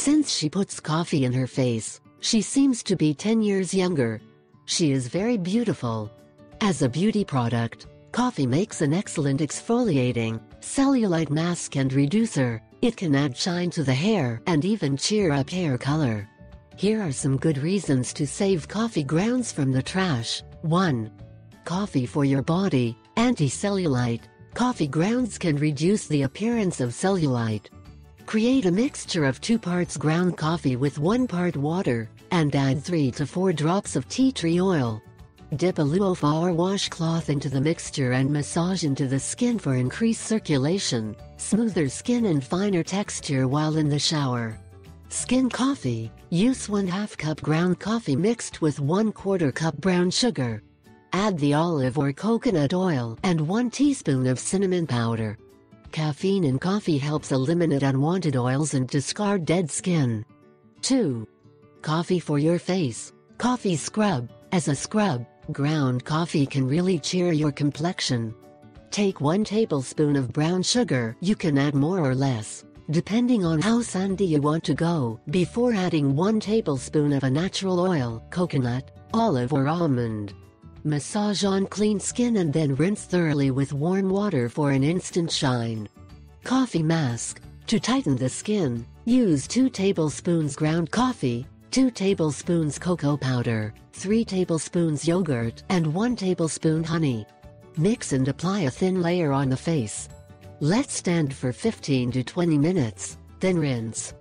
Since she puts coffee in her face, she seems to be 10 years younger. She is very beautiful. As a beauty product, coffee makes an excellent exfoliating, cellulite mask and reducer. It can add shine to the hair and even cheer up hair color. Here are some good reasons to save coffee grounds from the trash. 1. Coffee for your body. Anti-cellulite. Coffee grounds can reduce the appearance of cellulite. Create a mixture of 2 parts ground coffee with 1 part water, and add 3 to 4 drops of tea tree oil. Dip a loofah or washcloth into the mixture and massage into the skin for increased circulation, smoother skin and finer texture while in the shower. Skin coffee. Use 1/2 cup ground coffee mixed with 1/4 cup brown sugar. Add the olive or coconut oil and 1 teaspoon of cinnamon powder. Caffeine in coffee helps eliminate unwanted oils and discard dead skin. 2. Coffee for your face. Coffee scrub. As a scrub, ground coffee can really cheer your complexion. Take 1 tablespoon of brown sugar. You can add more or less, depending on how sandy you want to go, before adding 1 tablespoon of a natural oil, coconut, olive or almond. Massage on clean skin and then rinse thoroughly with warm water for an instant shine. Coffee mask. To tighten the skin, use 2 tablespoons ground coffee, 2 tablespoons cocoa powder, 3 tablespoons yogurt, and 1 tablespoon honey. Mix and apply a thin layer on the face. Let stand for 15 to 20 minutes, then rinse.